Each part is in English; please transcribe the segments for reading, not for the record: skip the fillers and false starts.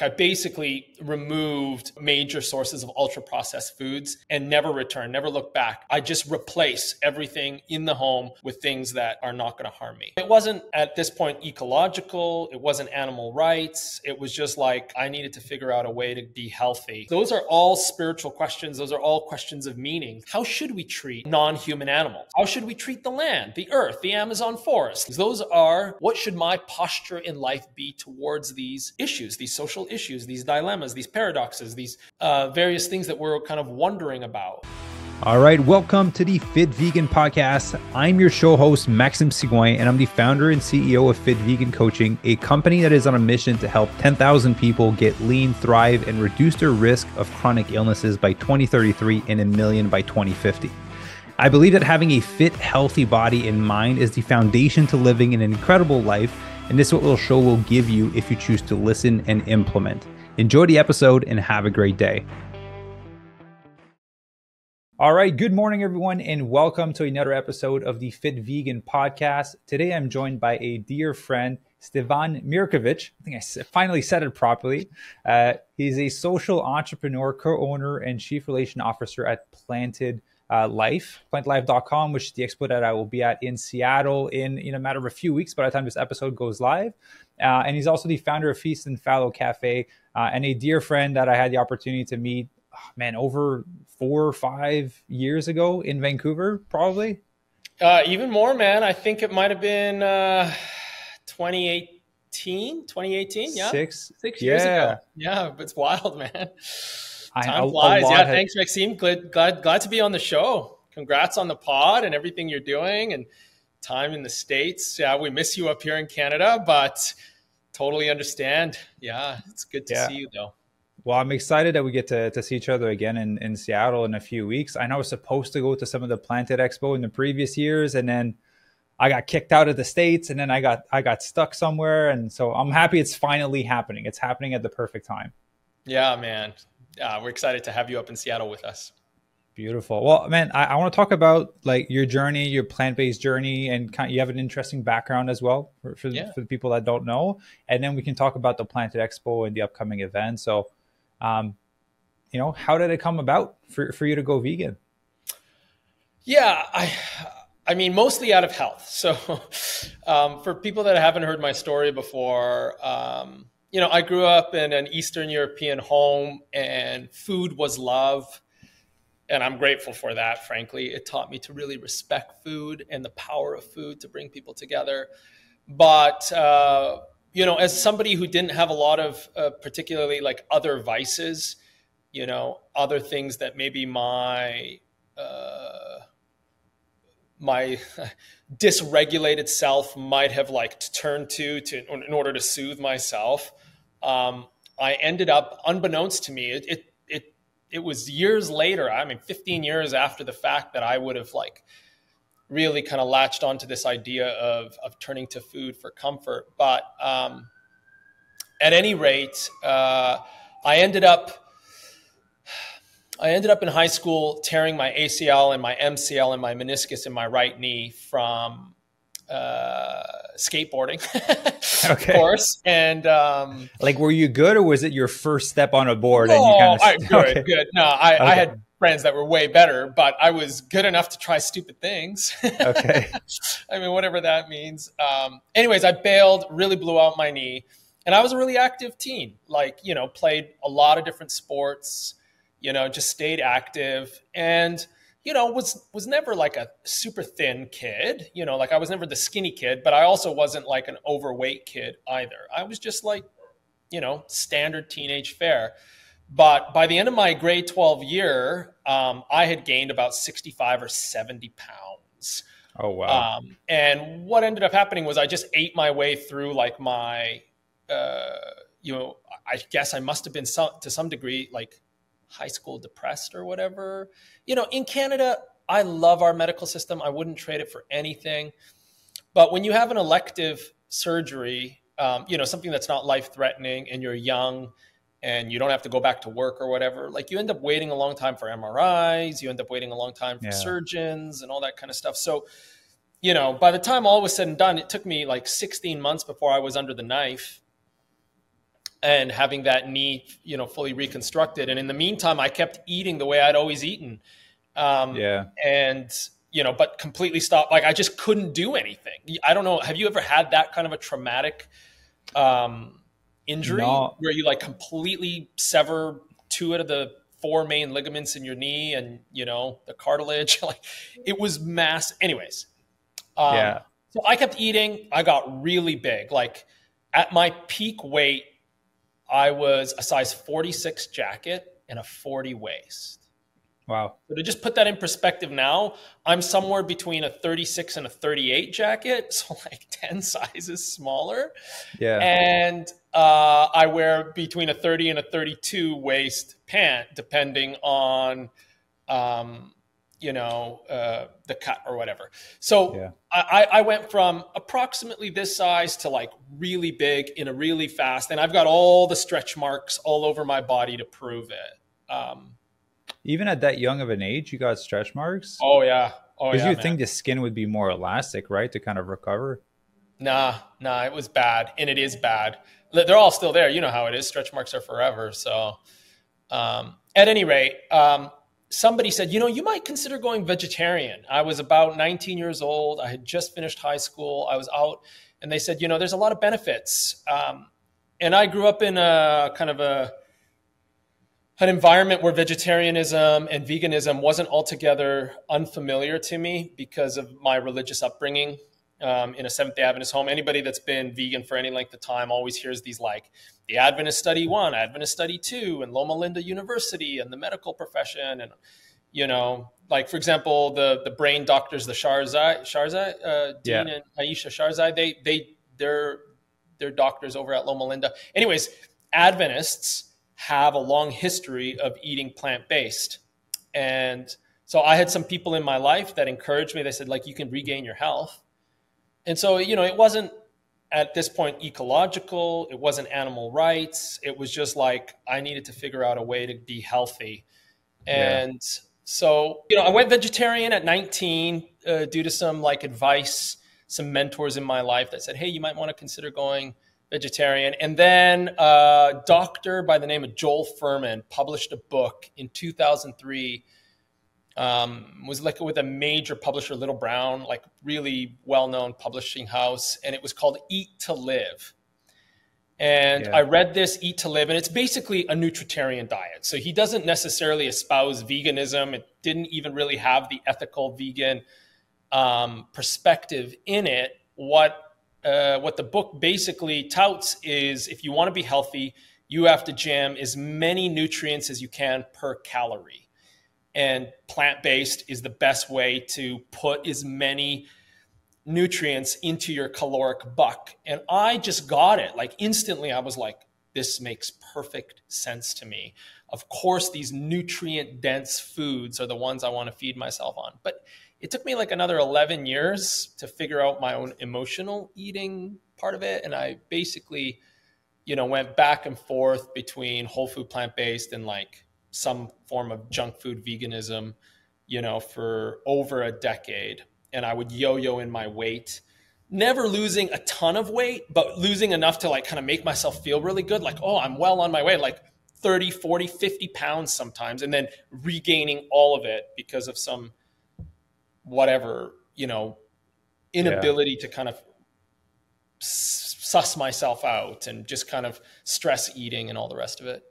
I basically removed major sources of ultra processed foods and never returned, never looked back. I just replace everything in the home with things that are not going to harm me. It wasn't at this point ecological. It wasn't animal rights. It was just like I needed to figure out a way to be healthy. Those are all spiritual questions. Those are all questions of meaning. How should we treat non-human animals? How should we treat the land, the earth, the Amazon forest? Those are what should my posture in life be towards these issues, these social issues, these dilemmas, these paradoxes, these various things that we're kind of wondering about. All right, welcome to the Fit Vegan Podcast. I'm your show host, Maxime Sigouin, and I'm the founder and CEO of Fit Vegan Coaching, a company that is on a mission to help 10,000 people get lean, thrive, and reduce their risk of chronic illnesses by 2033 and 1 million by 2050. I believe that having a fit, healthy body and mind is the foundation to living an incredible life, and this is what the show will give you if you choose to listen and implement. Enjoy the episode and have a great day. All right, good morning, everyone, and welcome to another episode of the Fit Vegan Podcast. Today, I'm joined by a dear friend, Stevan Mirkovich. I think I finally said it properly. He's a social entrepreneur, co-owner, and chief relation officer at Planted plantedlife.com, which is the expo that I will be at in Seattle in a matter of a few weeks by the time this episode goes live. And he's also the founder of Feast and Fallow Cafe, and a dear friend that I had the opportunity to meet, over 4 or 5 years ago in Vancouver, probably. Even more, man. I think it might have been 2018, yeah? Six years ago. Yeah, it's wild, man. Time flies. Yeah, thanks, Maxime. Glad to be on the show. Congrats on the pod and everything you're doing and time in the States. Yeah, we miss you up here in Canada, but totally understand. Yeah, it's good to see you, though. Well, I'm excited that we get to see each other again in Seattle in a few weeks. I know I was supposed to go to some of the Planted Expo in the previous years, and then I got kicked out of the States, and then I got stuck somewhere. And so I'm happy it's finally happening. It's happening at the perfect time. Yeah, man. We're excited to have you up in Seattle with us. Beautiful. Well, man, I want to talk about like your journey, your plant-based journey, and you have an interesting background as well for the people that don't know. And then we can talk about the Planted Expo and the upcoming event. So, how did it come about for you to go vegan? Yeah, I mean, mostly out of health. So for people that haven't heard my story before, I grew up in an Eastern European home and food was love. And I'm grateful for that, frankly. It taught me to really respect food and the power of food to bring people together. But, as somebody who didn't have a lot of particularly like other vices, other things that maybe my dysregulated self might have turned to in order to soothe myself. I ended up, unbeknownst to me, it was years later, 15 years after the fact, that I would have really kind of latched onto this idea of turning to food for comfort. But at any rate, I ended up in high school tearing my ACL and my MCL and my meniscus in my right knee from skateboarding, of course. And were you good, or was it your first step on a board? Good. No, I had friends that were way better, but I was good enough to try stupid things. Okay. Whatever that means. Anyways, I bailed, really blew out my knee, and I was a really active teen. Played a lot of different sports. Just stayed active, and was never a super thin kid. I was never the skinny kid, but I also wasn't an overweight kid either. I was just standard teenage fare. But by the end of my grade 12 year, I had gained about 65 or 70 pounds. Oh, wow. And what ended up happening was I just ate my way through my, I guess I must have been to some degree high school depressed or whatever. In Canada, I love our medical system. I wouldn't trade it for anything. But when you have an elective surgery, something that's not life-threatening, and you're young and you don't have to go back to work or whatever, you end up waiting a long time for MRIs, you end up waiting a long time for surgeons and all that kind of stuff. So, by the time all was said and done, it took me 16 months before I was under the knife. and having that knee, fully reconstructed. And in the meantime, I kept eating the way I'd always eaten. And, but completely stopped. Like I just couldn't do anything. I don't know. Have you ever had that kind of a traumatic injury where you like completely sever 2 out of the 4 main ligaments in your knee and, the cartilage? Like it was anyways. So I kept eating. I got really big. Like at my peak weight, I was a size 46 jacket and a 40 waist. Wow. So to just put that in perspective now, I'm somewhere between a 36 and a 38 jacket. So like 10 sizes smaller. Yeah. And I wear between a 30 and a 32 waist pant, depending on, the cut or whatever. So I went from approximately this size to like really big in a really fast, and I've got all the stretch marks all over my body to prove it. Even at that young of an age, you got stretch marks? Oh yeah. Because you'd think the skin would be more elastic, right? To kind of recover. Nah, it was bad. And it is bad. They're all still there. You know how it is. Stretch marks are forever. So at any rate, somebody said, you might consider going vegetarian. I was about 19 years old. I had just finished high school. I was out, and they said, there's a lot of benefits. And I grew up in a kind of an environment where vegetarianism and veganism wasn't altogether unfamiliar to me because of my religious upbringing in a Seventh-day Adventist home. Anybody that's been vegan for any length of time always hears these like the Adventist Study 1, Adventist Study 2, and Loma Linda University and the medical profession. And, like, for example, the brain doctors, the Sharzai, Dean and Aisha Sharzai, they're doctors over at Loma Linda. Anyways, Adventists have a long history of eating plant-based. And so I had some people in my life that encouraged me. They said, like, you can regain your health. And so, it wasn't at this point ecological. It wasn't animal rights. It was just like, I needed to figure out a way to be healthy. And so, I went vegetarian at 19 due to some like advice, some mentors in my life that said, hey, you might want to consider going vegetarian. And then a doctor by the name of Joel Fuhrman published a book in 2003, was like with a major publisher, Little Brown, like really well-known publishing house. And it was called Eat to Live. And I read this, Eat to Live, and it's basically a nutritarian diet. So he doesn't necessarily espouse veganism. It didn't even really have the ethical vegan perspective in it. What the book basically touts is if you want to be healthy, you have to jam as many nutrients as you can per calorie. And plant-based is the best way to put as many nutrients into your caloric buck. And I just got it. Like instantly, I was like, this makes perfect sense to me. Of course, these nutrient-dense foods are the ones I want to feed myself on. But it took me like another 11 years to figure out my own emotional eating part of it. And I basically, went back and forth between whole food plant-based and like some form of junk food veganism, for over a decade. And I would yo-yo in my weight, never losing a ton of weight, but losing enough to like kind of make myself feel really good. Like, oh, I'm well on my way, like 30, 40, 50 pounds sometimes, and then regaining all of it because of some whatever, inability to kind of suss myself out and just kind of stress eating and all the rest of it.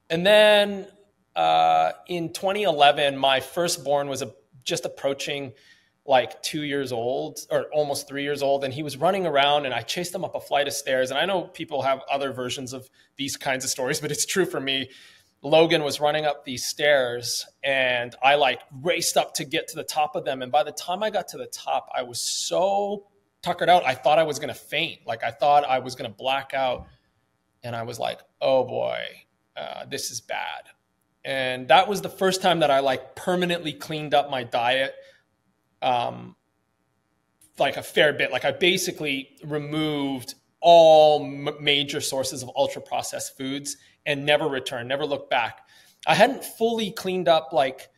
And then in 2011, my firstborn was just approaching like 2 years old or almost 3 years old. And he was running around and I chased him up a flight of stairs. And I know people have other versions of these kinds of stories, but it's true for me. Logan was running up these stairs and I like raced up to get to the top of them. And by the time I got to the top, I was so tuckered out. I thought I was going to faint. Like I thought I was going to black out. And I was like, oh boy, this is bad. And that was the first time that I like permanently cleaned up my diet. Like a fair bit. Like I basically removed all major sources of ultra processed foods and never returned, never looked back. I hadn't fully cleaned up like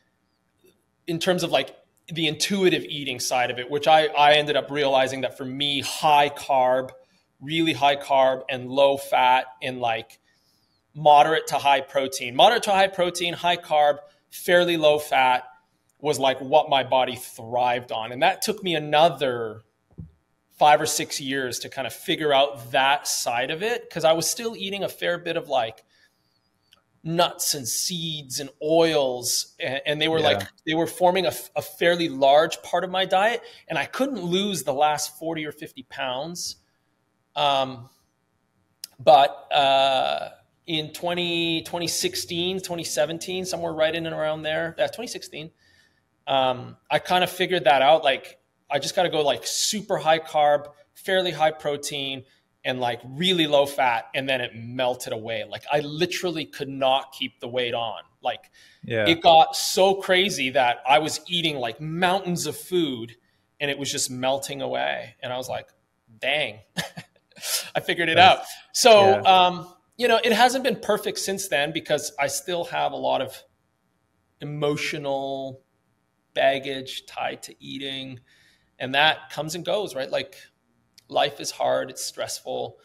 in terms of like the intuitive eating side of it, which I ended up realizing that for me, high carb, really high carb and low fat and like moderate to high protein. Moderate to high protein, high carb, fairly low fat was like what my body thrived on. And that took me another 5 or 6 years to kind of figure out that side of it, because I was still eating a fair bit of like nuts and seeds and oils, and they were like, they were forming a fairly large part of my diet, and I couldn't lose the last 40 or 50 pounds. But in 2016, 2017, somewhere right in and around there, 2016, I kind of figured that out. Like, I just got to go like super high carb, fairly high protein, and like really low fat. And then it melted away. Like, I literally could not keep the weight on. Like, it got so crazy that I was eating like mountains of food and it was just melting away. And I was like, dang, I figured it out. So, you know, it hasn't been perfect since then, because I still have a lot of emotional baggage tied to eating, and that comes and goes, right? Like, life is hard. It's stressful.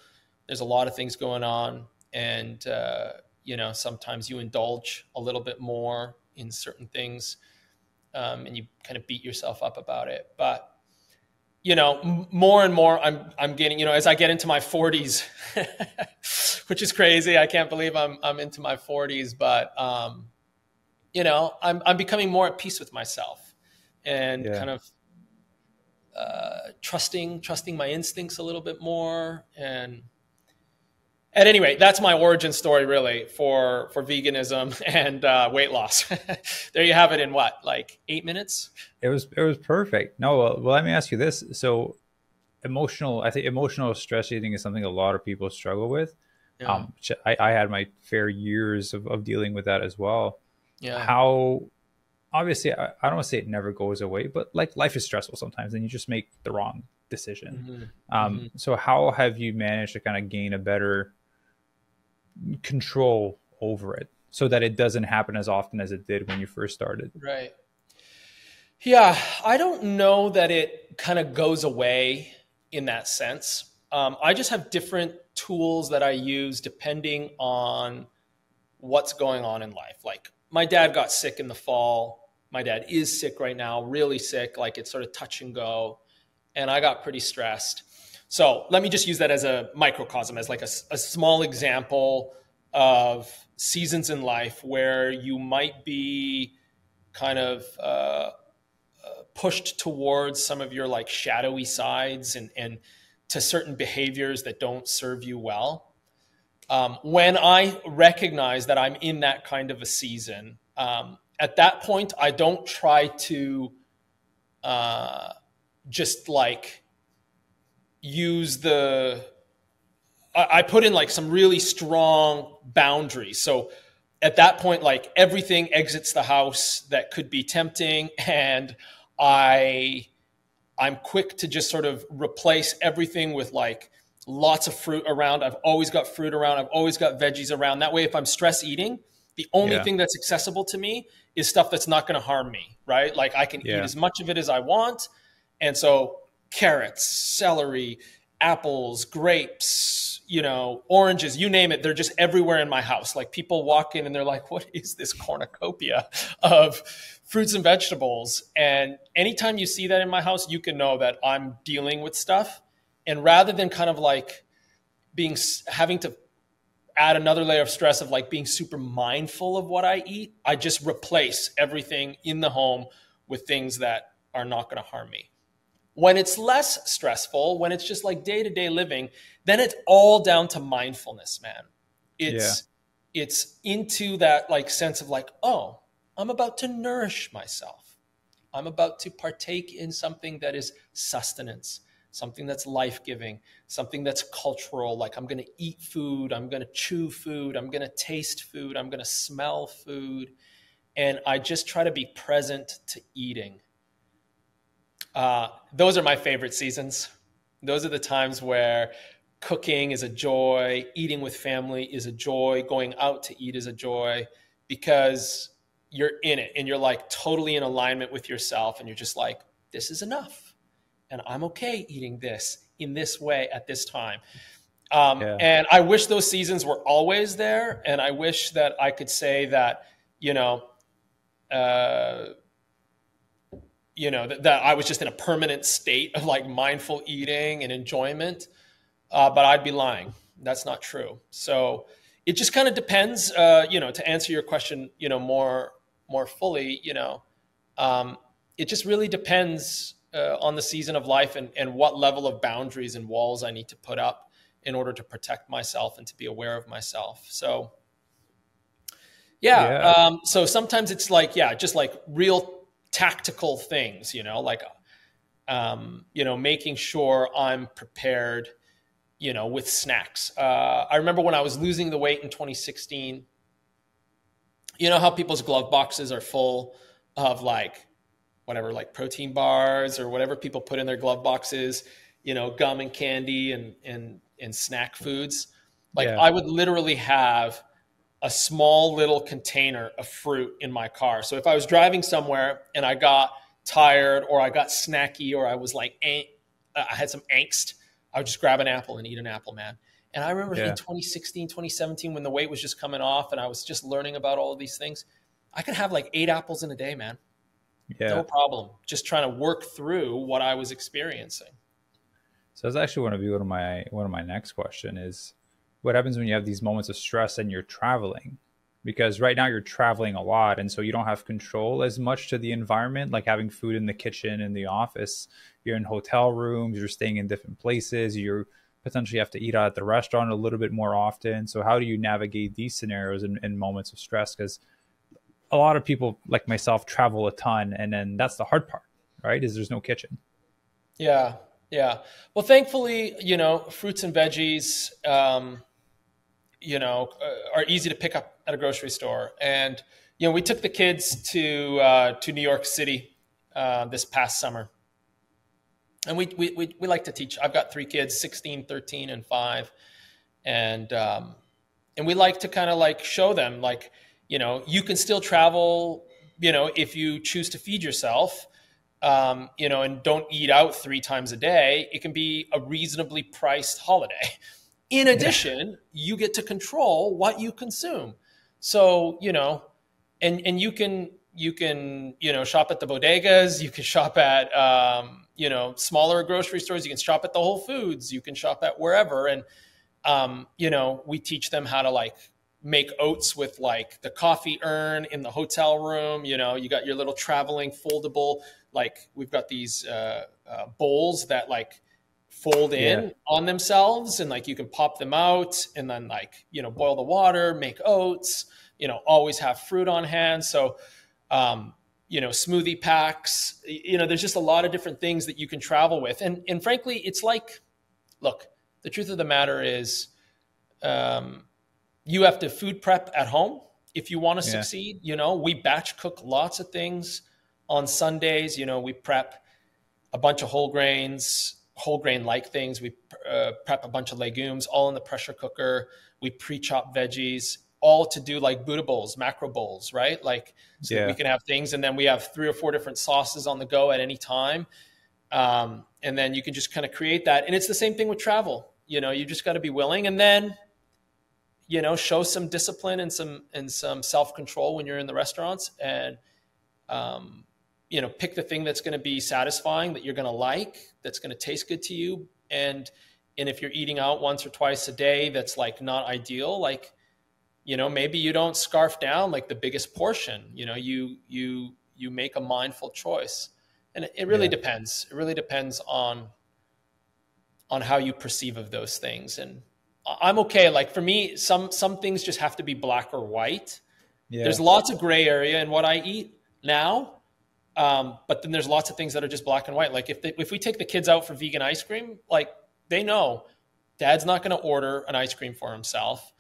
There's a lot of things going on. And, you know, sometimes you indulge a little bit more in certain things, and you kind of beat yourself up about it. But, you know, more and more I'm getting, you know, as I get into my 40s, which is crazy. I can't believe I'm into my 40s, but, you know, I'm becoming more at peace with myself, and kind of trusting my instincts a little bit more. And at any rate, that's my origin story really for veganism and weight loss. There you have it in what, like 8 minutes? It was perfect. No, well, let me ask you this. So I think emotional stress eating is something a lot of people struggle with. I had my fair years of dealing with that as well. How, obviously, I don't want to say it never goes away, but like, life is stressful sometimes and you just make the wrong decision. So how have you managed to kind of gain a better control over it so that it doesn't happen as often as it did when you first started? Right. Yeah. I don't know that it kind of goes away in that sense. I just have different tools that I use depending on what's going on in life. Like, my dad got sick in the fall. My dad is sick right now, really sick. Like, it's sort of touch and go. And I got pretty stressed. So let me just use that as a microcosm, as like a small example of seasons in life where you might be kind of pushed towards some of your like shadowy sides and to certain behaviors that don't serve you well. When I recognize that I'm in that kind of a season, at that point, I don't try to just like use I put in like some really strong boundaries. So at that point, like, everything exits the house that could be tempting, and I'm quick to just sort of replace everything with like lots of fruit around. I've always got fruit around. I've always got veggies around. That way, if I'm stress eating, the only thing that's accessible to me is stuff that's not going to harm me, right? Like, I can eat as much of it as I want. And so carrots, celery, apples, grapes, you know, oranges, you name it. They're just everywhere in my house. Like, people walk in and they're like, what is this cornucopia of fruits and vegetables? And anytime you see that in my house, you can know that I'm dealing with stuff. And rather than kind of like having to add another layer of stress of like being super mindful of what I eat, I just replace everything in the home with things that are not going to harm me. When it's less stressful, when it's just like day-to-day living, then it's all down to mindfulness, man. It's into that like sense of like, oh, I'm about to nourish myself. I'm about to partake in something that is sustenance, something that's life-giving, something that's cultural. Like, I'm going to eat food. I'm going to chew food. I'm going to taste food. I'm going to smell food. And I just try to be present to eating. Those are my favorite seasons. Those are the times where cooking is a joy, eating with family is a joy, going out to eat is a joy, because you're in it and you're like totally in alignment with yourself, and you're just like, this is enough and I'm okay eating this in this way at this time. Yeah. And I wish those seasons were always there. And I wish that I could say that, that I was just in a permanent state of like mindful eating and enjoyment. But I'd be lying. That's not true. So it just kind of depends, to answer your question, more fully, it just really depends on the season of life and what level of boundaries and walls I need to put up in order to protect myself and to be aware of myself. So, so sometimes it's like, just like real tactical things, making sure I'm prepared, with snacks. I remember when I was losing the weight in 2016, how people's glove boxes are full of like protein bars or whatever people put in their glove boxes, gum and candy and snack foods. I would literally have a small little container of fruit in my car. So if I was driving somewhere and I got tired or I got snacky or I was like, I had some angst, I would just grab an apple and eat an apple, man. And I remember in 2016, 2017, when the weight was just coming off and I was just learning about all of these things, I could have like 8 apples in a day, man. Yeah. No problem. Just trying to work through what I was experiencing. So that's actually going to be one of my next question is, what happens when you have these moments of stress and you're traveling? Because right now you're traveling a lot, and so you don't have control as much to the environment, like having food in the kitchen, in the office. You're in hotel rooms, you're staying in different places, you potentially have to eat out at the restaurant a little bit more often. So how do you navigate these scenarios in moments of stress? Because a lot of people like myself travel a ton, and then that's the hard part, right? Is there's no kitchen. Yeah. Well, thankfully, fruits and veggies, are easy to pick up at a grocery store. And, we took the kids to New York City this past summer. And we like to teach. I've got 3 kids, 16, 13, and 5. And we like to kind of like show them like, you can still travel, if you choose to feed yourself, and don't eat out 3 times a day. It can be a reasonably priced holiday. In addition, you get to control what you consume. So, and you can, shop at the bodegas, you can shop at, smaller grocery stores, you can shop at the Whole Foods, you can shop at wherever. And, we teach them how to like make oats with like the coffee urn in the hotel room. You got your little traveling foldable, like we've got these bowls that like fold in on themselves, and like you can pop them out and then like, boil the water, make oats, always have fruit on hand. So, smoothie packs, there's just a lot of different things that you can travel with. And frankly, it's like, look, the truth of the matter is, you have to food prep at home if you want to succeed. We batch cook lots of things on Sundays. We prep a bunch of whole grain like things. We prep a bunch of legumes all in the pressure cooker. We pre-chop veggies, all to do like Buddha bowls, macro bowls, right? Like, so that we can have things. And then we have 3 or 4 different sauces on the go at any time. And then you can just kind of create that. And it's the same thing with travel. You just got to be willing, and then, show some discipline and some self-control when you're in the restaurants, and, pick the thing that's going to be satisfying, that you're going to like, that's going to taste good to you. And if you're eating out once or twice a day, that's like not ideal. Like, maybe you don't scarf down like the biggest portion, you make a mindful choice. And it really depends. It really depends on how you perceive of those things. And I'm okay. Like for me, some things just have to be black or white. There's lots of gray area in what I eat now. But then there's lots of things that are just black and white. Like if we take the kids out for vegan ice cream, like they know dad's not going to order an ice cream for himself.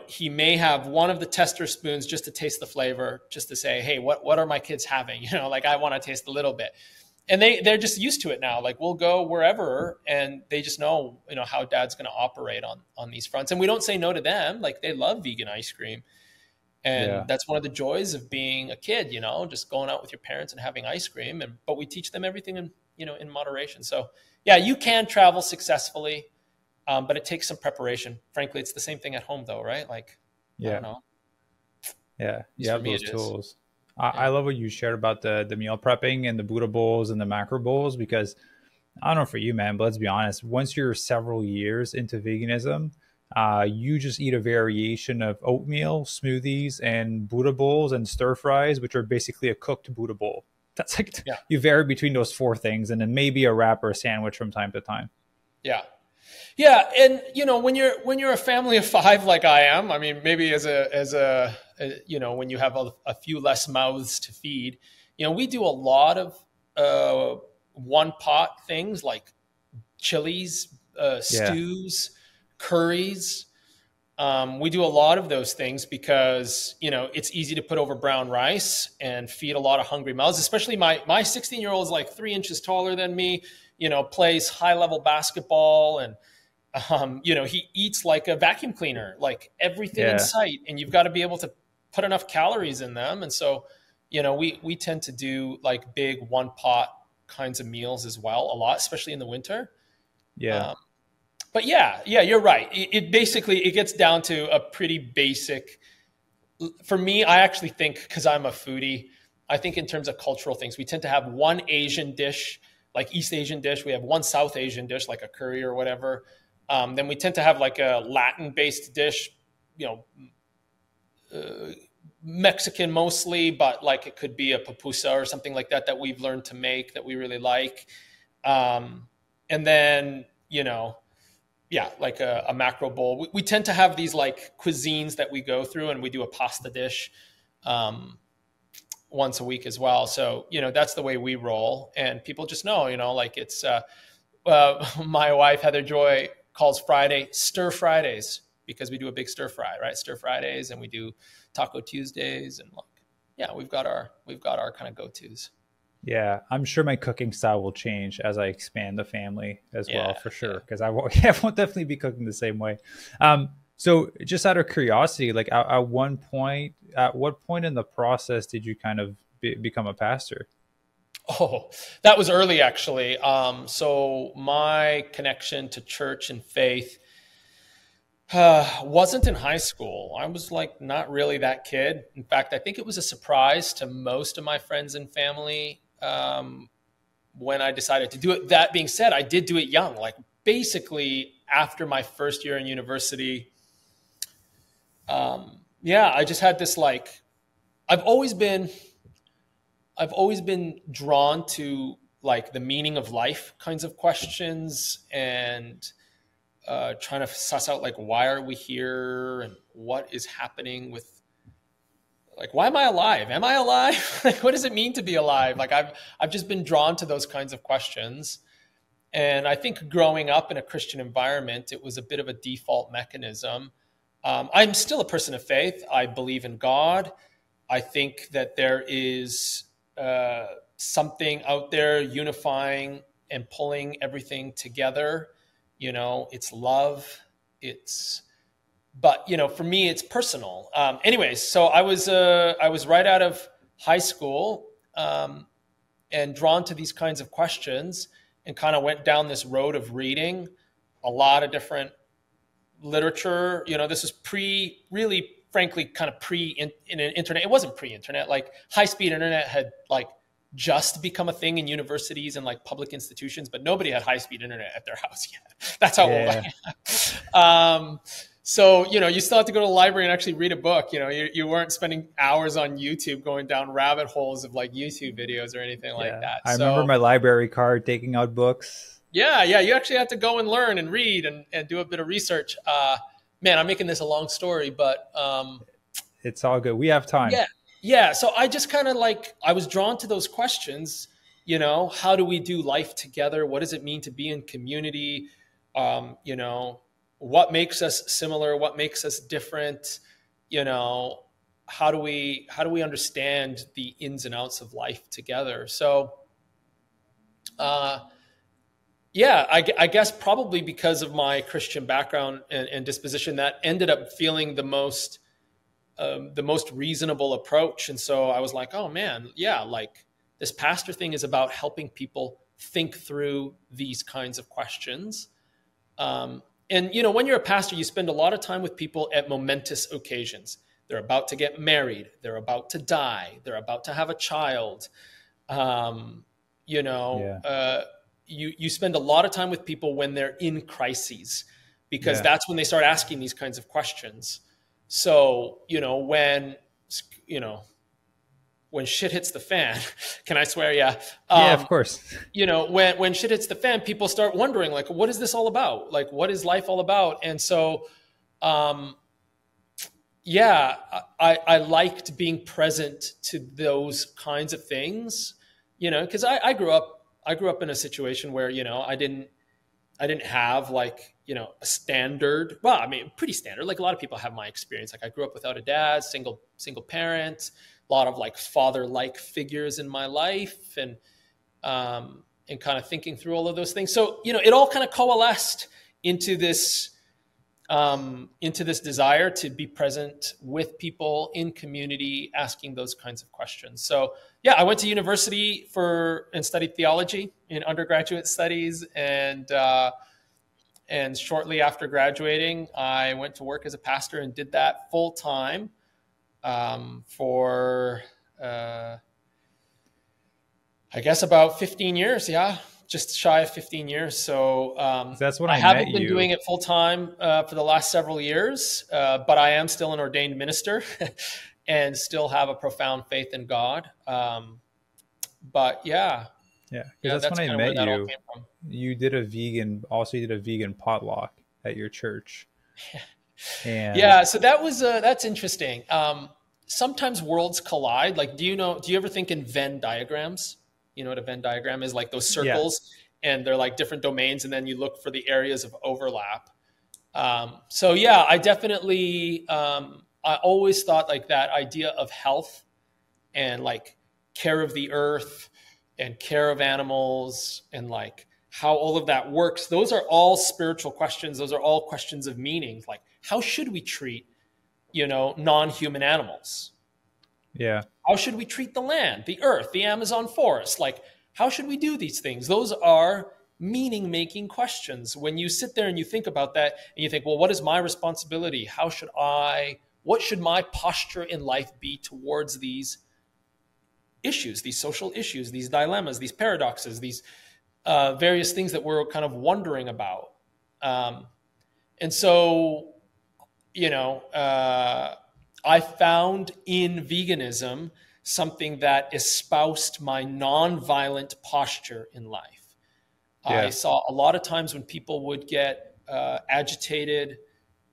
He may have one of the tester spoons just to taste the flavor, just to say, hey, what are my kids having? Like I want to taste a little bit. And they're just used to it now. Like we'll go wherever and they just know, how dad's going to operate on these fronts. And we don't say no to them. Like they love vegan ice cream. Yeah. And that's one of the joys of being a kid, just going out with your parents and having ice cream. But we teach them everything in moderation. So yeah, you can travel successfully, but it takes some preparation. Frankly, it's the same thing at home though, right? Like, I Yeah. don't know. Yeah. At You least for have me, those it is. tools. I Yeah. love what you shared about the meal prepping and the Buddha bowls and the macro bowls, because I don't know for you, man, but let's be honest. Once you're several years into veganism, you just eat a variation of oatmeal, smoothies, and Buddha bowls and stir fries, which are basically a cooked Buddha bowl. That's like Yeah. you vary between those four things, and then maybe a wrap or a sandwich from time to time. Yeah. Yeah. And when you're a family of five, like I am, I mean, maybe when you have a few less mouths to feed, we do a lot of one pot things like chilies, Yeah, stews, curries. We do a lot of those things because it's easy to put over brown rice and feed a lot of hungry mouths. Especially my 16-year-old is like 3 inches taller than me. Plays high level basketball, and he eats like a vacuum cleaner, like everything in yeah, sight, and you've got to be able to put enough calories in them. And so we tend to do like big one pot kinds of meals as well, a lot, especially in the winter. yeah, Um, but yeah, you're right. It basically it gets down to a pretty basic. For me, I actually think, because I'm a foodie, I think in terms of cultural things, we tend to have one Asian dish, like East Asian dish. We have one South Asian dish, like a curry or whatever. Then we tend to have like a Latin-based dish, Mexican mostly, but like it could be a pupusa or something like that we've learned to make that we really like. And then, yeah, like a macro bowl. We tend to have these like cuisines that we go through, and we do a pasta dish once a week as well. So, that's the way we roll. And people just know, like it's my wife, Heather Joy, calls Friday Stir Fridays, because we do a big stir fry, right? Stir Fridays, and we do Taco Tuesdays, and like, yeah, we've got our kind of go-tos. yeah. I'm sure my cooking style will change as I expand the family as well, Yeah, for yeah. sure. Because I won't, yeah, I won't definitely be cooking the same way. So just out of curiosity, like at what point in the process did you kind of become a pastor? Oh, that was early actually. So my connection to church and faith wasn't in high school. I was like not really that kid. In fact, I think it was a surprise to most of my friends and family when I decided to do it. That being said, I did do it young, like basically after my first year in university. Yeah, I just had this like, I've always been drawn to like the meaning of life kinds of questions, and trying to suss out like why are we here and what is happening with, like, why am I alive? Am I alive? Like, what does it mean to be alive? Like I've just been drawn to those kinds of questions. And I think growing up in a Christian environment, it was a bit of a default mechanism. I'm still a person of faith. I believe in God. I think that there is something out there unifying and pulling everything together. It's love. But for me, it's personal. Anyways, so I was right out of high school, and drawn to these kinds of questions, and kind of went down this road of reading a lot of different literature. This was really frankly kind of internet. It wasn't pre-internet. Like high-speed internet had like just become a thing in universities and like public institutions, but nobody had high-speed internet at their house yet. That's how old I am. So, you still have to go to the library and actually read a book. You weren't spending hours on YouTube going down rabbit holes of like YouTube videos or anything like Yeah, that. I remember So my library card taking out books. yeah, you actually have to go and learn and read and do a bit of research. Man, I'm making this a long story, but It's all good. We have time. yeah. So I just kind of like, I was drawn to those questions. How do we do life together? What does it mean to be in community? What makes us similar? What makes us different? How do we understand the ins and outs of life together? So, yeah, I guess probably because of my Christian background and disposition, that ended up feeling the most the most reasonable approach. And so I was like, oh man, yeah, like this pastor thing is about helping people think through these kinds of questions. And, you know, when you're a pastor, you spend a lot of time with people at momentous occasions. They're about to get married. They're about to die. They're about to have a child. You spend a lot of time with people when they're in crises, because that's when they start asking these kinds of questions. So, when shit hits the fan, can I swear? Yeah. Yeah, of course. When shit hits the fan, people start wondering, like, what is this all about? Like, what is life all about? And so, I liked being present to those kinds of things, because I grew up in a situation where, I didn't have like, a standard, pretty standard. Like a lot of people have my experience. Like I grew up without a dad, single parent, a lot of like father-like figures in my life, and kind of thinking through all of those things. So, it all kind of coalesced into this desire to be present with people in community, asking those kinds of questions. So yeah, I went to university and studied theology in undergraduate studies. And shortly after graduating, I went to work as a pastor and did that full time for, I guess about 15 years. Yeah. Just shy of 15 years. So that's when I haven't been doing it full time for the last several years, but I am still an ordained minister and still have a profound faith in God. But yeah. Yeah, that's when I met you. You did a vegan potluck at your church. And yeah, so that's interesting. Sometimes worlds collide. Like, do you ever think in Venn diagrams? You know what a Venn diagram is? Like those circles, and they're like different domains, and then you look for the areas of overlap. So yeah, I definitely, I always thought like that idea of health and like care of the earth and care of animals and like how all of that works. Those are all spiritual questions. Those are all questions of meaning. Like, how should we treat, non-human animals? Yeah. How should we treat the land, the earth, the Amazon forest? Like, how should we do these things? Those are meaning-making questions. When you sit there and you think about that and you think, well, what is my responsibility? What should my posture in life be towards these issues, these social issues, these dilemmas, these paradoxes, these various things that we're kind of wondering about? And so, I found in veganism something that espoused my nonviolent posture in life. Yeah. I saw a lot of times when people would get agitated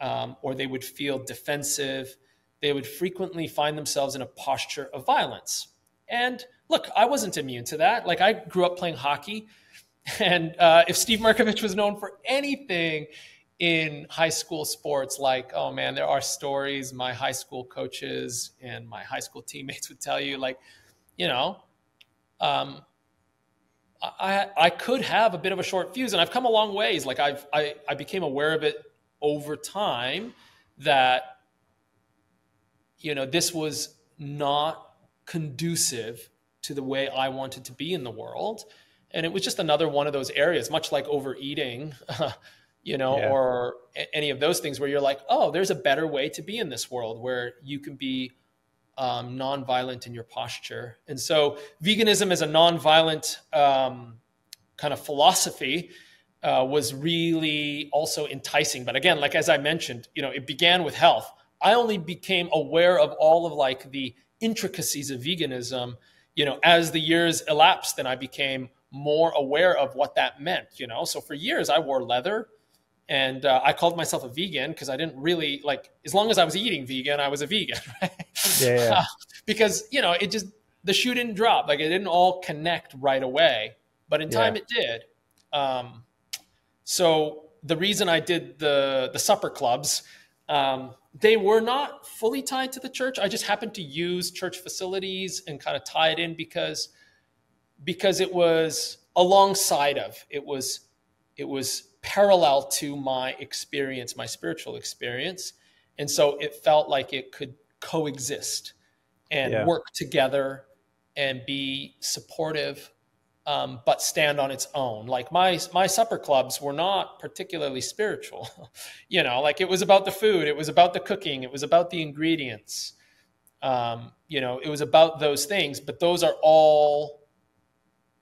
or they would feel defensive, they would frequently find themselves in a posture of violence. And look, I wasn't immune to that. Like, I grew up playing hockey, and if Steve Mirkovich was known for anything in high school sports, like, oh man, there are stories my high school coaches and my high school teammates would tell you, like, I could have a bit of a short fuse, and I've come a long ways. Like I became aware of it over time that, this was not conducive to the way I wanted to be in the world. And it was just another one of those areas, much like overeating, or any of those things where you're like, oh, there's a better way to be in this world where you can be nonviolent in your posture. And so veganism as a nonviolent kind of philosophy was really also enticing. But again, like, as I mentioned, it began with health. I only became aware of all of like the intricacies of veganism, as the years elapsed, then I became more aware of what that meant, So for years I wore leather, and I called myself a vegan because I didn't really as long as I was eating vegan, I was a vegan, right? Yeah. Because, it just, the shoe didn't drop. Like, it didn't all connect right away, but in time it did. So the reason I did the supper clubs, they were not fully tied to the church. I just happened to use church facilities and kind of tie it in because it was alongside of, it was parallel to my experience, my spiritual experience. And so it felt like it could coexist and Yeah. work together and be supportive, but stand on its own. Like my supper clubs were not particularly spiritual. Like it was about the food, it was about the cooking, it was about the ingredients. It was about those things, but those are all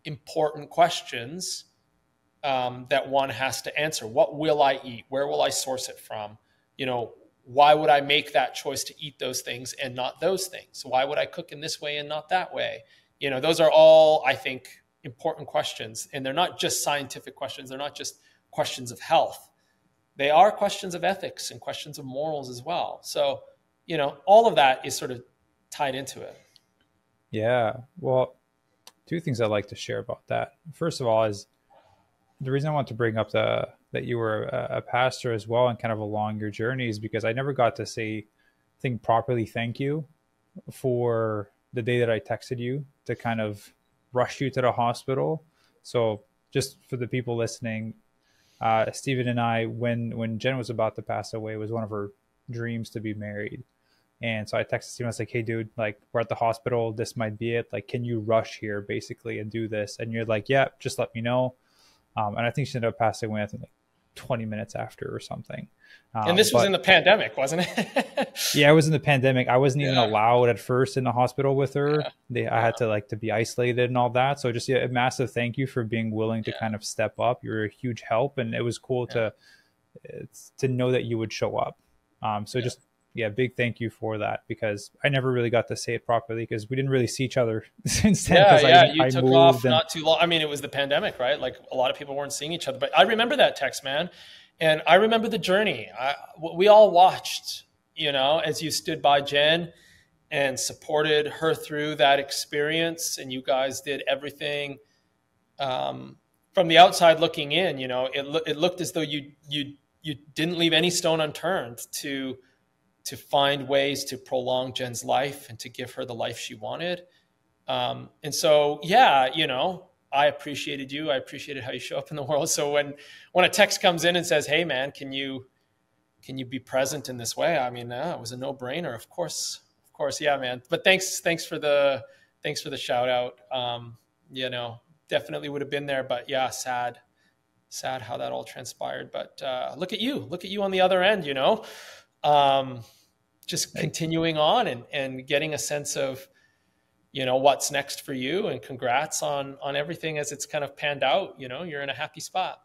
important questions that one has to answer. What will I eat? Where will I source it from? Why would I make that choice to eat those things and not those things? Why would I cook in this way and not that way? Those are all, I think, important questions. And they're not just scientific questions. They're not just questions of health. They are questions of ethics and questions of morals as well. So, all of that is sort of tied into it. Yeah. Well, two things I'd like to share about that. First of all is the reason I want to bring up that you were a pastor as well and kind of along your journey is because I never got to think properly thank you for the day that I texted you to kind of rush you to the hospital. So just for the people listening, Steven and I, when Jen was about to pass away, it was one of her dreams to be married. And so I texted Steven, I was like, hey dude, like we're at the hospital, this might be it. Like, can you rush here basically and do this? And you're like, yeah, just let me know. And I think she ended up passing away, I think like 20 minutes after or something. And this was in the pandemic, wasn't it? Yeah, it was in the pandemic. I wasn't even allowed at first in the hospital with her. I had to be isolated and all that. So just a massive thank you for being willing to kind of step up. You were a huge help, and it was cool to know that you would show up. Big thank you for that, because I never really got to say it properly because we didn't really see each other since then. You took off not too long. I mean, it was the pandemic, right? Like a lot of people weren't seeing each other, but I remember that text, man. And I remember the journey. We all watched, as you stood by Jen and supported her through that experience. And you guys did everything from the outside looking in. It looked as though you didn't leave any stone unturned to find ways to prolong Jen's life and to give her the life she wanted. And so, I appreciated you. I appreciated how you show up in the world. So when a text comes in and says, hey man, can you be present in this way? I mean, it was a no brainer. Of course. Yeah, man. But thanks for the shout out. Definitely would have been there, but yeah, sad how that all transpired. But look at you on the other end, just continuing on and getting a sense of, what's next for you, and congrats on everything as it's kind of panned out. You're in a happy spot.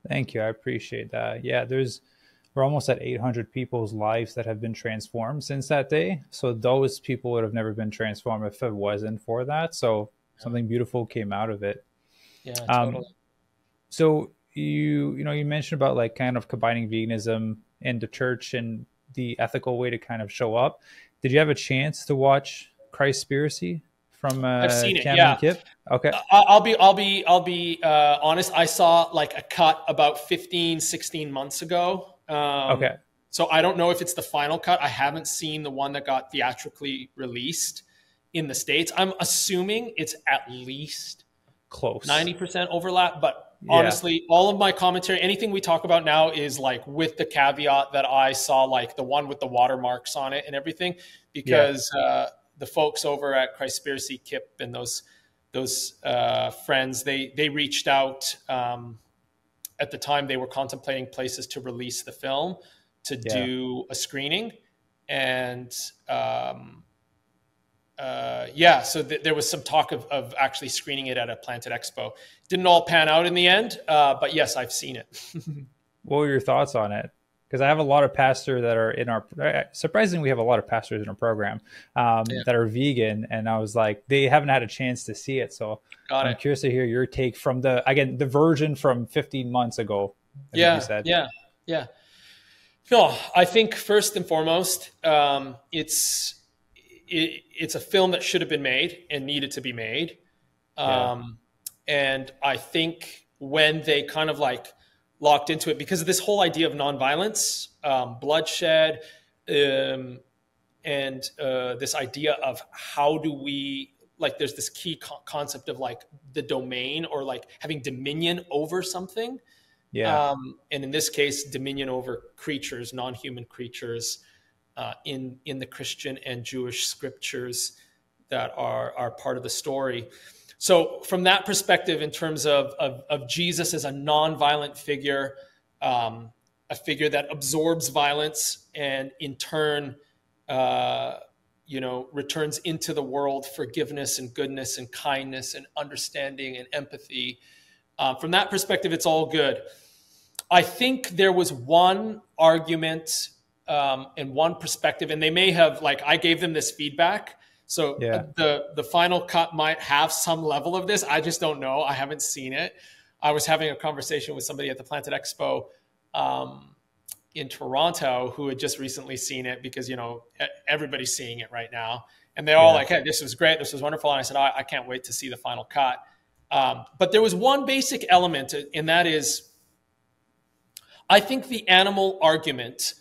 Thank you. I appreciate that. Yeah, we're almost at 800 people's lives that have been transformed since that day. So those people would have never been transformed if it wasn't for that. So something beautiful came out of it. Yeah, totally. So you mentioned about like kind of combining veganism and the church and the ethical way to kind of show up. Did you have a chance to watch Christpiracy from I've seen it, Cameron Kip? Okay. I'll be honest. I saw like a cut about 16 months ago. Okay. So I don't know if it's the final cut. I haven't seen the one that got theatrically released in the States. I'm assuming it's at least close 90% overlap, but honestly, all of my commentary, anything we talk about now is like with the caveat that I saw like the one with the watermarks on it and everything, because the folks over at Christpiracy, Kip and those friends, they reached out at the time. They were contemplating places to release the film to do a screening, and so there was some talk of actually screening it at a Planted Expo. Didn't all pan out in the end, but yes, I've seen it. What were your thoughts on it? Because I have a lot of pastors that are in our, surprisingly, we have a lot of pastors in our program that are vegan. And I was like, they haven't had a chance to see it. So I'm curious to hear your take from the version from 15 months ago. You said. Yeah. No, I think first and foremost, it's a film that should have been made and needed to be made. And I think when they kind of like locked into it, because of this whole idea of nonviolence, bloodshed, and this idea of how do we, like, there's this key concept of like the domain, or like having dominion over something. And in this case, dominion over creatures, non-human creatures. in the Christian and Jewish scriptures that are part of the story. So from that perspective, in terms of Jesus as a nonviolent figure, a figure that absorbs violence and in turn, returns into the world forgiveness and goodness and kindness and understanding and empathy. From that perspective, it's all good. I think there was one argument and one perspective, and they may have, I gave them this feedback. So the final cut might have some level of this. I just don't know. I haven't seen it. I was having a conversation with somebody at the Planted Expo in Toronto who had just recently seen it because, everybody's seeing it right now. And they're all like, hey, this was great. This was wonderful. And I said, I can't wait to see the final cut. But there was one basic element, and that is, I think the animal argument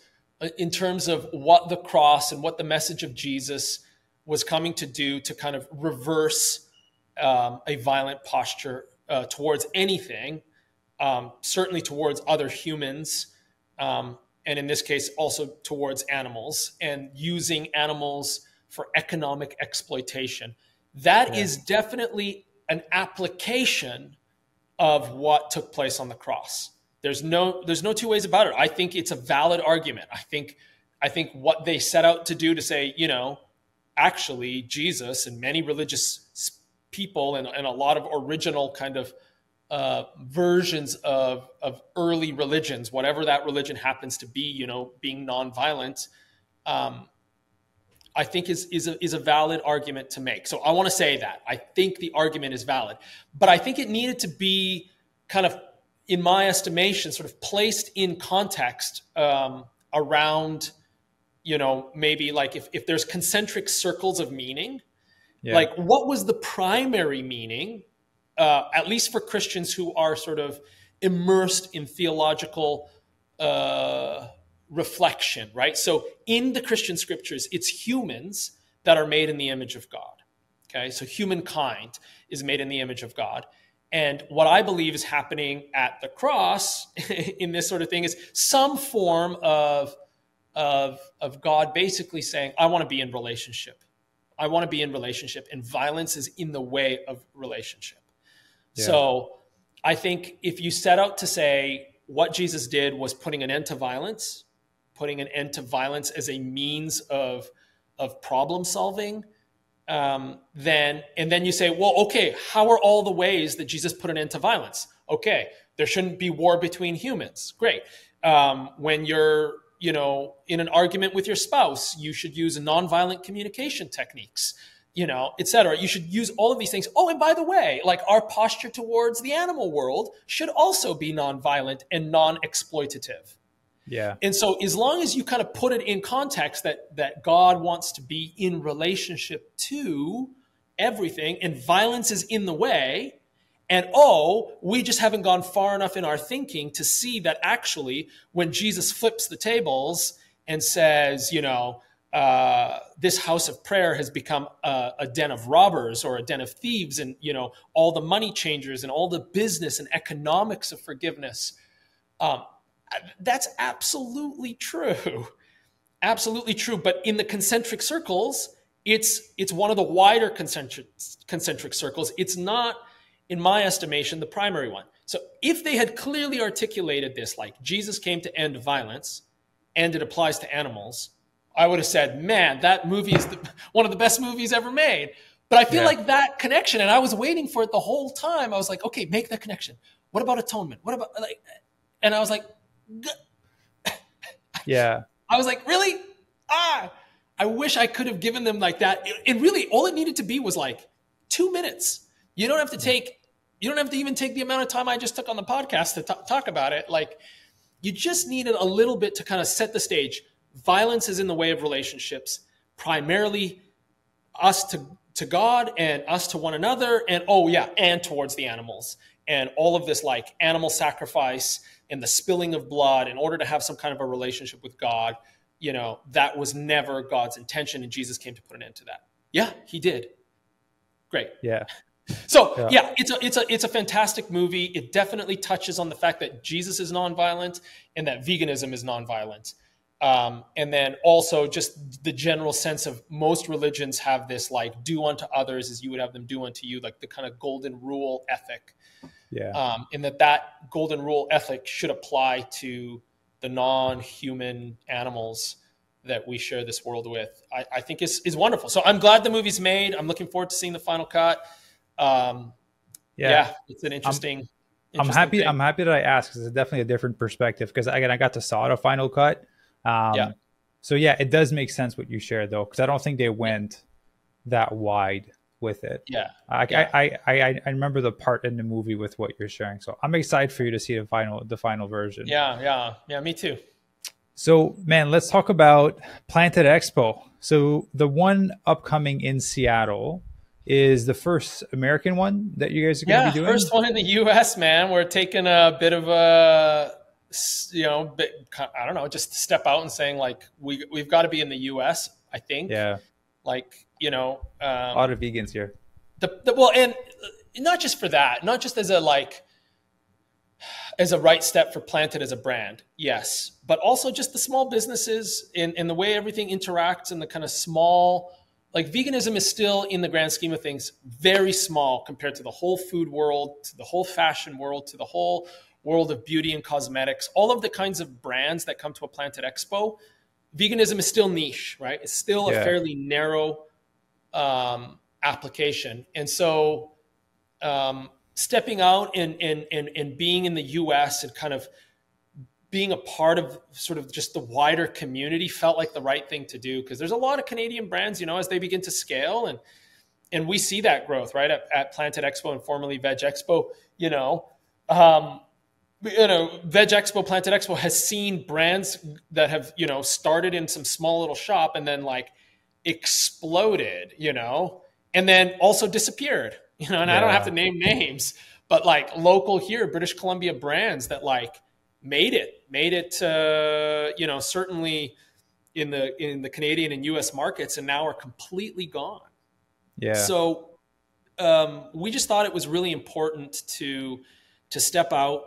in terms of what the cross and what the message of Jesus was coming to do to kind of reverse a violent posture towards anything, certainly towards other humans, and in this case also towards animals, and using animals for economic exploitation. That is definitely an application of what took place on the cross. There's no two ways about it. I think it's a valid argument. I think what they set out to do to say, actually Jesus and many religious people and a lot of original kind of versions of early religions, whatever that religion happens to be, being nonviolent, I think is a valid argument to make. So I want to say that I think the argument is valid, but I think it needed to be kind of, in my estimation, sort of placed in context around, maybe if there's concentric circles of meaning, what was the primary meaning, at least for Christians who are sort of immersed in theological reflection, right? So in the Christian scriptures, it's humans that are made in the image of God. Okay, so humankind is made in the image of God. And what I believe is happening at the cross in this sort of thing is some form of God basically saying, I want to be in relationship. I want to be in relationship, and violence is in the way of relationship. Yeah. So I think if you set out to say what Jesus did was putting an end to violence as a means of problem solving, then you say, well, okay, how are all the ways that Jesus put an end to violence? Okay, there shouldn't be war between humans. Great. When you're, in an argument with your spouse, you should use nonviolent communication techniques, et cetera. You should use all of these things. Oh, and by the way, our posture towards the animal world should also be nonviolent and non-exploitative. Yeah. And so as long as you kind of put it in context that God wants to be in relationship to everything and violence is in the way, and we just haven't gone far enough in our thinking to see that actually when Jesus flips the tables and says, this house of prayer has become a den of robbers or a den of thieves, and, all the money changers and all the business and economics of forgiveness, that's absolutely true. Absolutely true. But in the concentric circles, it's one of the wider concentric circles. It's not, in my estimation, the primary one. So if they had clearly articulated this, like Jesus came to end violence and it applies to animals, I would have said, man, that movie is one of the best movies ever made. But I feel like that connection, and I was waiting for it the whole time. I was like, okay, make that connection. What about atonement? What about and I was like, yeah. I was like, really? I wish I could have given them like that. And really, all it needed to be was 2 minutes. You don't have to even take the amount of time I just took on the podcast to talk about it. You just needed a little bit to kind of set the stage. Violence is in the way of relationships, primarily us to God and us to one another, and and towards the animals, and all of this animal sacrifice and the spilling of blood in order to have some kind of a relationship with God. That was never God's intention, and Jesus came to put an end to that. Yeah, he did. Great. Yeah. So it's a fantastic movie. It definitely touches on the fact that Jesus is nonviolent and that veganism is nonviolent. And then also just the general sense of most religions have this like do unto others as you would have them do unto you, like the kind of golden rule ethic. Yeah. And that golden rule ethic should apply to the non-human animals that we share this world with. I think is wonderful. So I'm glad the movie's made. I'm looking forward to seeing the final cut. Yeah, it's an interesting. I'm happy. thing. I'm happy that I asked because it's definitely a different perspective. Because again, I got to saw the final cut. So yeah, it does make sense what you shared though, because I don't think they went that wide with it. Yeah. I remember the part in the movie with what you're sharing. So I'm excited for you to see the final version. Yeah. Me too. So man, let's talk about Planted Expo. So the one upcoming in Seattle is the first American one that you guys are going to be doing? First one in the U.S., man. We're taking a bit of a, I don't know, just step out and saying like, we've got to be in the U.S., I think. Yeah. Like, a lot of vegans here. Well, and not just for that, not just as a right step for Planted as a brand, yes, but also just the small businesses and the way everything interacts and the kind of small, like veganism is still in the grand scheme of things very small compared to the whole food world, to the whole fashion world, to the whole world of beauty and cosmetics, all of the kinds of brands that come to a Planted Expo. Veganism is still niche, right? It's still a fairly narrow application. And so stepping out and being in the US and kind of being a part of sort of just the wider community felt like the right thing to do, because there's a lot of Canadian brands, as they begin to scale, and we see that growth, right, at Planted Expo and formerly Veg Expo. Veg Expo, Planted Expo has seen brands that have started in some small little shop and then like exploded, and then also disappeared, and I don't have to name names, but like local here, British Columbia brands that like made it certainly in the Canadian and US markets, and now are completely gone. Yeah. So we just thought it was really important to step out,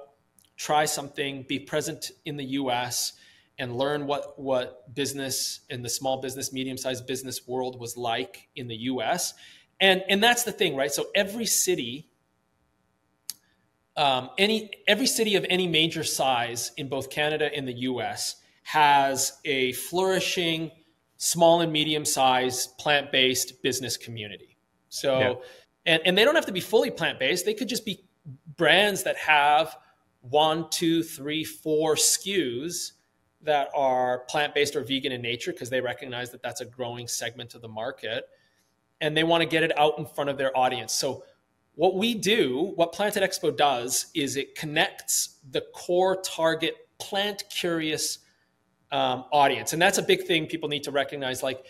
try something, be present in the US, and learn what business in the small business, medium-sized business world was like in the US. And that's the thing, right? So every city of any major size in both Canada and the US has a flourishing small and medium-sized plant-based business community. So, and they don't have to be fully plant-based. They could just be brands that have 1, 2, 3, 4 SKUs that are plant-based or vegan in nature, because they recognize that that's a growing segment of the market, and they want to get it out in front of their audience. So what Planted Expo does is it connects the core target plant-curious audience. And that's a big thing people need to recognize. Like,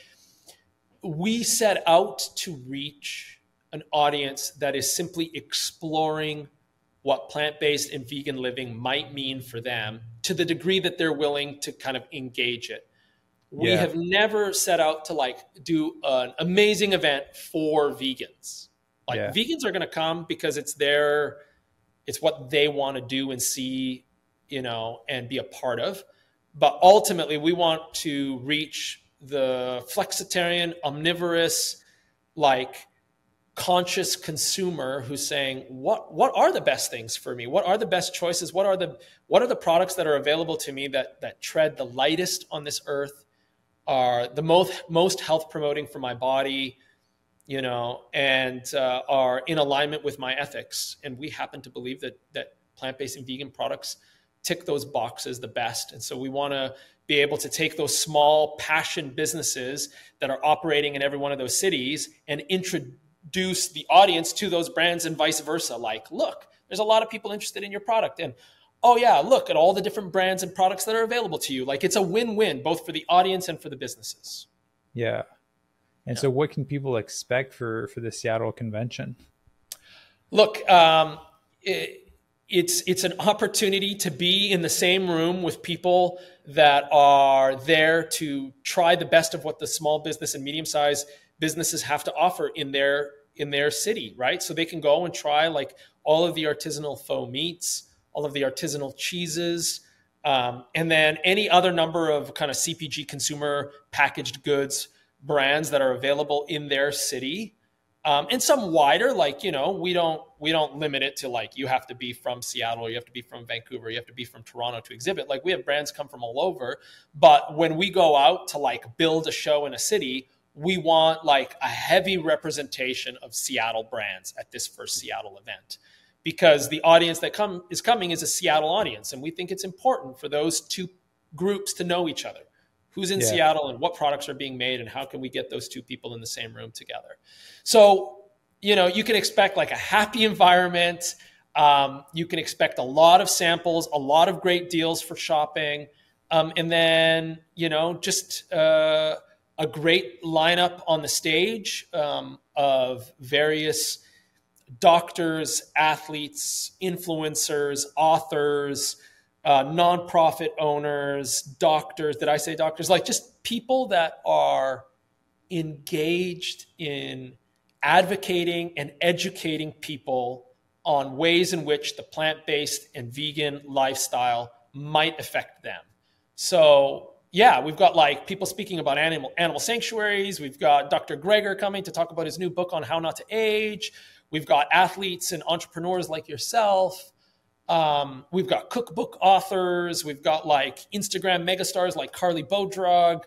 we set out to reach an audience that is simply exploring what plant-based and vegan living might mean for them, to the degree that they're willing to kind of engage it. We have never set out to like do an amazing event for vegans. Like vegans are going to come because it's what they want to do and see, and be a part of. But ultimately we want to reach the flexitarian, omnivorous, like conscious consumer who's saying, what are the best things for me? What are the best choices? What are the products that are available to me that tread the lightest on this earth, are the most health promoting for my body, and are in alignment with my ethics. And we happen to believe that plant-based and vegan products tick those boxes the best. And so we want to be able to take those small passion businesses that are operating in every one of those cities and introduce the audience to those brands, and vice versa. Like, look, there's a lot of people interested in your product, and oh yeah, look at all the different brands and products that are available to you. Like, it's a win-win both for the audience and for the businesses. Yeah. And so what can people expect for the Seattle convention? Look, it's an opportunity to be in the same room with people that are there to try the best of what the small business and medium-sized businesses have to offer in their city, right? So they can go and try like all of the artisanal faux meats, all of the artisanal cheeses, And then any other number of kind of CPG consumer packaged goods brands that are available in their city. And some wider, like, you know, we don't limit it to like, you have to be from Seattle, or you have to be from Vancouver, you have to be from Toronto to exhibit. Like, we have brands come from all over. But when we go out to like build a show in a city, we want like a heavy representation of Seattle brands at this first Seattle event, because the audience that is coming is a Seattle audience. And we think it's important for those two groups to know each other. Who's in Seattle and what products are being made, and how can we get those two people in the same room together? So, you know, you can expect like a happy environment. You can expect a lot of samples, a lot of great deals for shopping. And then, you know, just a great lineup on the stage of various doctors, athletes, influencers, authors, nonprofit owners, doctors. Did I say doctors? Like, just people that are engaged in advocating and educating people on ways in which the plant-based and vegan lifestyle might affect them. So yeah, we've got like people speaking about animal sanctuaries. We've got Dr. Greger coming to talk about his new book on how not to age. We've got athletes and entrepreneurs like yourself. We've got cookbook authors. We've got like Instagram megastars like Carly Bodrug.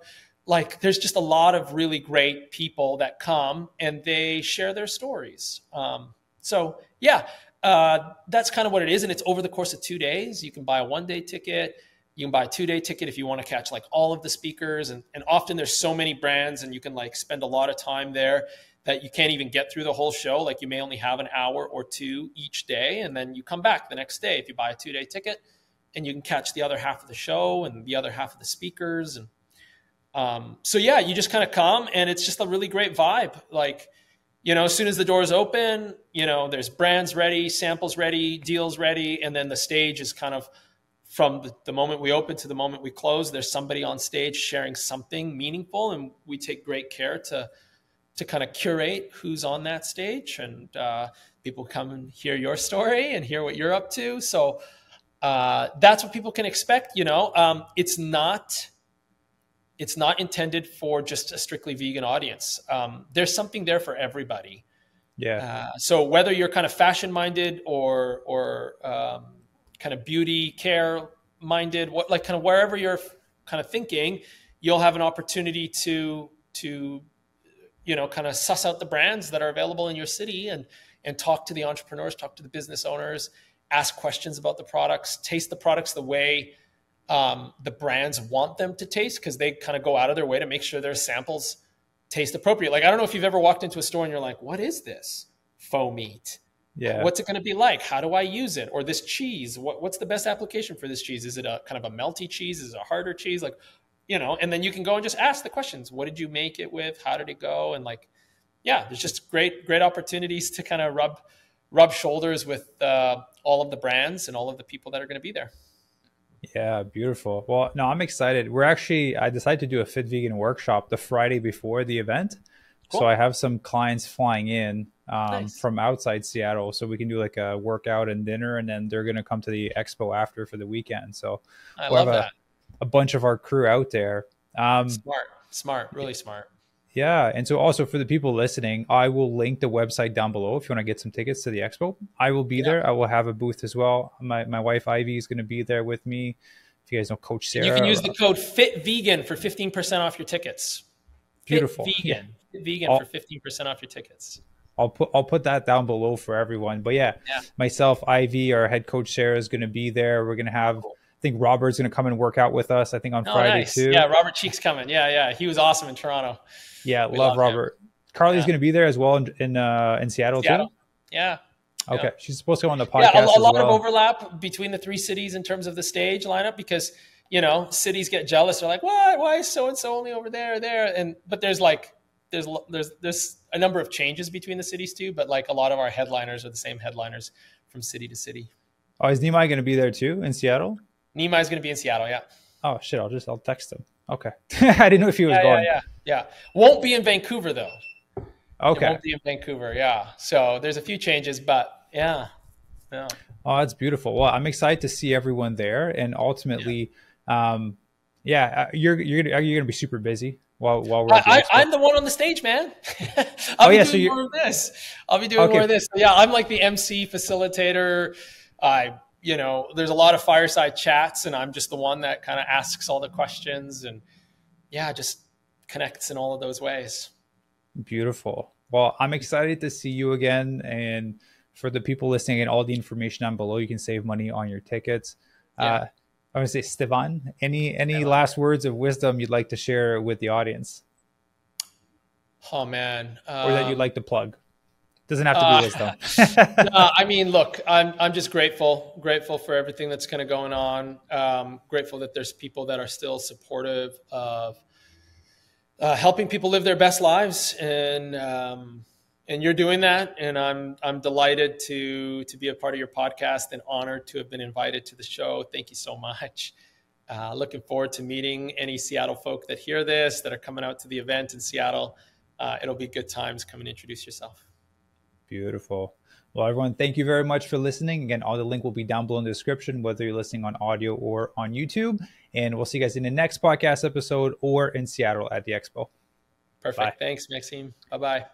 Like, there's just a lot of really great people that come and they share their stories. So yeah, that's kind of what it is. And it's over the course of 2 days. You can buy a 1-day ticket. You can buy a 2-day ticket if you want to catch like all of the speakers. And often there's so many brands and you can like spend a lot of time there that you can't even get through the whole show. Like, you may only have an hour or two each day, and then you come back the next day if you buy a 2-day ticket, and you can catch the other half of the show and the other half of the speakers. And so yeah, you just kind of come, and it's just a really great vibe. Like, you know, as soon as the doors open, you know, there's brands ready, samples ready, deals ready, and then the stage is kind of from the moment we open to the moment we close, there's somebody on stage sharing something meaningful, and we take great care to kind of curate who's on that stage, and people come and hear your story and hear what you're up to. So that's what people can expect. You know, it's not intended for just a strictly vegan audience. There's something there for everybody. Yeah. So whether you're kind of fashion minded or kind of beauty care minded, what, like, kind of wherever you're kind of thinking, you'll have an opportunity to you know, kind of suss out the brands that are available in your city and talk to the entrepreneurs, talk to the business owners, ask questions about the products, taste the products the way the brands want them to taste, because they kind of go out of their way to make sure their samples taste appropriate. Like, I don't know if you've ever walked into a store and you're like, what is this faux meat? Yeah. What's it going to be like? How do I use it? Or this cheese, what's the best application for this cheese? Is it a kind of a melty cheese? Is it a harder cheese? Like, you know, and then you can go and just ask the questions. What did you make it with? How did it go? And like, yeah, there's just great opportunities to kind of rub shoulders with all of the brands and all of the people that are going to be there. Yeah, beautiful. Well, no, I'm excited. I decided to do a Fit Vegan workshop the Friday before the event. Cool. So I have some clients flying in nice. From outside Seattle, so we can do like a workout and dinner, and then they're going to come to the expo after for the weekend. So I love that. A bunch of our crew out there. Smart, really smart. Yeah. And so also for the people listening, I will link the website down below if you want to get some tickets to the expo. I will be there. I will have a booth as well. My wife Ivy is going to be there with me. If you guys know Coach Sarah. You can use the code FITVEGAN for 15% off your tickets. Beautiful. FITVEGAN for 15% off your tickets. I'll put that down below for everyone. But yeah. Myself, Ivy, our head coach Sarah is going to be there. We're going to have I think Robert's going to come and work out with us, I think, on Friday nice. Too. Yeah, Robert Cheek's coming. Yeah. He was awesome in Toronto. Yeah, love Robert. Him. Carly's going to be there as well in Seattle too? Yeah. Okay. She's supposed to go on the podcast a lot of overlap between the three cities in terms of the stage lineup, because, you know, cities get jealous. They're like, why is so-and-so only over there? But there's a number of changes between the cities too, but like a lot of our headliners are the same headliners from city to city. Oh, is Nimai going to be there too in Seattle? Nimai's going to be in Seattle, yeah. Oh, shit. I'll text him. Okay. I didn't know if he was going. Yeah. Won't be in Vancouver, though. Okay. It won't be in Vancouver, yeah. So there's a few changes, but yeah. Oh, that's beautiful. Well, I'm excited to see everyone there, and ultimately, you're gonna be super busy while we're at the expo. I'm the one on the stage, man. Oh I'll be yeah, so doing you're more of this. I'll be doing more okay. of this. So, yeah, I'm like the MC facilitator. There's a lot of fireside chats, and I'm just the one that kind of asks all the questions, and just connects in all of those ways. Beautiful. Well, I'm excited to see you again, and for the people listening, and all the information down below, you can save money on your tickets. Yeah. I want to say, Stevan, any last words of wisdom you'd like to share with the audience, Oh man. or that you'd like to plug? Doesn't have to be wisdom. No, I mean, look, I'm just grateful for everything that's kind of going on. Grateful that there's people that are still supportive of helping people live their best lives, and you're doing that. And I'm delighted to be a part of your podcast, and honored to have been invited to the show. Thank you so much. Looking forward to meeting any Seattle folk that hear this, that are coming out to the event in Seattle. It'll be good times. Come and introduce yourself. Beautiful. Well, everyone, thank you very much for listening. Again, all the link will be down below in the description, whether you're listening on audio or on YouTube. And we'll see you guys in the next podcast episode or in Seattle at the expo. Perfect. Bye. Thanks, Maxime. Bye-bye.